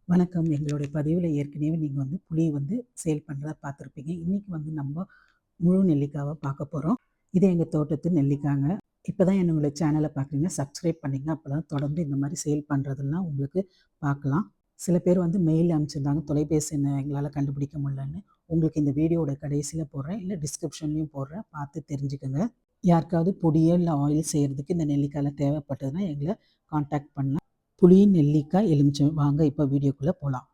வணக்கம். எங்களுடைய பதிவுல ஏற்கனவே நீங்க புளி சேல் பண்றதா பார்த்துருப்பீங்க. இன்னைக்கு நம்ம முழு நெல்லிக்காவ பார்க்க போறோம். இது எங்க தோட்டத்து நெல்லிக்காங்க. இப்பதான் என்னோட சேனல பார்க்குறீங்க, சப்ஸ்கிரைப் பண்ணீங்க. அப்பதான் தொடர்ந்து இந்த மாரி சேல் பண்றதெல்லாம் உங்களுக்கு பார்க்கலாம். சில பேர் மெயில் அனுப்பிச்சிருந்தாங்க. தொலைபேசி எண்ண எங்களால கண்டுபிடிக்க முடியலன்னு. உங்களுக்கு இந்த வீடியோவோட கடைசியில போடுறேன். இல்ல டிஸ்கிரிப்ஷன்லயும் போடுறேன். பார்த்து தெரிஞ்சுக்கங்க. யாருக்காவது பொடியோ, இல்ல ஆயில் செய்றதுக்கு இந்த நெல்லிக்காய்ல தேவைப்பட்டதுன்னா எங்கள கான்டாக்ட் பண்ணலாம். புளி, நெல்லிக்காய், எலுமிச்சை வாங்க இப்ப வீடியோக்குள்ள போலாம்.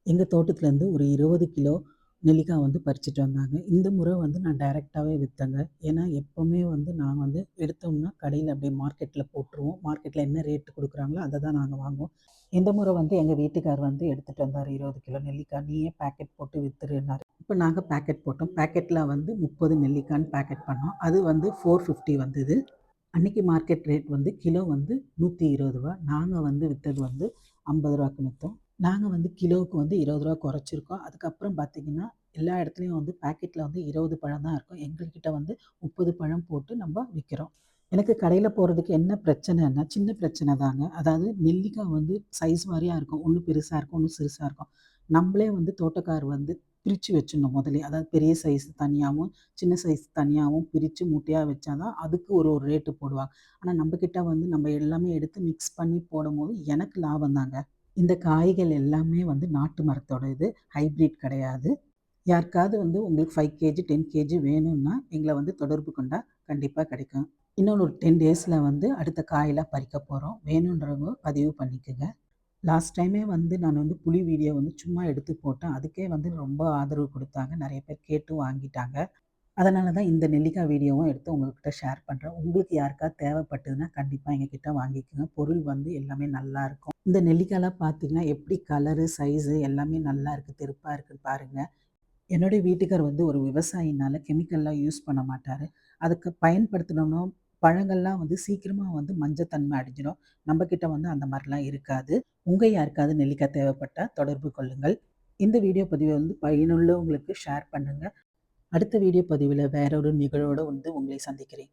எங்க தோட்டத்துலேருந்து ஒரு 20 கிலோ நெல்லிக்காய் பறிச்சுட்டு வந்தாங்க. இந்த முறை நான் டைரெக்டாவே வித்தேங்க. ஏன்னா எப்பவுமே நான் எடுத்தோம்னா கடையில அப்படியே மார்க்கெட்ல போட்டுருவோம். மார்க்கெட்ல என்ன ரேட் குடுக்குறாங்களோ அத தான் நாங்க வாங்குவோம். இந்த முறை எங்க வீட்டுக்கார் எடுத்துட்டு வந்தாரு 20 கிலோ நெல்லிக்காய். "நீயே பேக்கெட் போட்டு வித்துருன்னாரு." இப்ப நாங்க பேக்கெட் போட்டோம். பேக்கெட்ல 30 நெல்லிக்காய்ன்னு பேக்கெட் பண்ணோம். அது 450 வந்தது. அன்னைக்கு மார்க்கெட் ரேட் கிலோ ரூ. 120. நாங்க வித்தது ரூ. 50க்கு வித்தோம். நாங்க கிலோவுக்கு ரூ. 20 குறைச்சிருக்கோம். அதுக்கப்புறம் பார்த்தீங்கன்னா, எல்லா இடத்துலயும் பாக்கெட்ல 20 பழம் தான் இருக்கும். எங்ககிட்ட 30 பழம் போட்டு நம்ம விக்கிறோம். எனக்கு கடையில போடுறதுக்கு என்ன பிரச்சனைன்னா, சின்ன பிரச்சனை தாங்க. அதாவது நெல்லிக்காய் சைஸ் வாரியா இருக்கும். ஒண்ணு பெருசா இருக்கும், ஒண்ணு சிறுசா இருக்கும். நம்பளே தோட்டக்கார் பிரிச்சு வச்சுடணும் முதலே. அதாவது பெரிய சைஸ் தனியாவும், சின்ன சைஸ் தனியாவும் பிரிச்சு மூட்டையா வச்சா தான் அதுக்கு ஒரு ஒரு ரேட்டு போடுவாங்க. ஆனா நம்பகிட்ட நம்ம எல்லாமே எடுத்து மிக்ஸ் பண்ணி போடும்போது எனக்கு லாபம் தாங்க. இந்த காய்கள் எல்லாமே நாட்டு மரத்தோட இது. ஹைபிரிட் கிடையாது. யாருக்காவது உங்களுக்கு 5 கேஜி, 10 கேஜி வேணும்னா எங்கள தொடர்பு கொண்டா கண்டிப்பா கிடைக்கும். இன்னொன்னு ஒரு 10 டேஸ்ல அடுத்த காயெல்லாம் பறிக்க போறோம். வேணுன்றவங்க பதிவு பண்ணிக்கங்க. லாஸ்ட் டைமே நான் புளி வீடியோ சும்மா எடுத்து போட்டேன். அதுக்கே ரொம்ப ஆதரவு குடுத்தாங்க. நெறைய பேர் கேட்டும் வாங்கிட்டாங்க. அதனால தான் இந்த நெல்லிக்காய் வீடியோவும் எடுத்து உங்ககிட்ட ஷேர் பண்றேன். உங்களுக்கு யாருக்காவது தேவைப்பட்டதுன்னா கண்டிப்பா எங்ககிட்ட வாங்கிக்கங்க. பொருள் எல்லாமே நல்லாருக்கும். இந்த நெல்லிக்காய்லாம் பார்த்தீங்கன்னா, எப்படி கலரு, சைஸு எல்லாமே நல்லா இருக்கு. தெளிப்பா இருக்குன்னு பாருங்க. என்னுடைய வீட்டுக்கார் ஒரு விவசாயினால கெமிக்கல்லாம் யூஸ் பண்ண மாட்டாரு. அதுக்கு பயன்படுத்தினோம்னா பழங்கள்லாம் சீக்கிரமா மஞ்சத்தன்மை அடைஞ்சிரும். நம்ம கிட்ட அந்த மாரிலாம் இருக்காது. உங்க யாருக்காவது நெல்லிக்காய் தேவைப்பட்டா தொடர்பு கொள்ளுங்கள். இந்த வீடியோ பதிவ பயனுள்ளவங்களுக்கு ஷேர் பண்ணுங்க. அடுத்த வீடியோ பதிவில வேற ஒரு நிகழ்வோட உங்களை சந்திக்கிறேன்.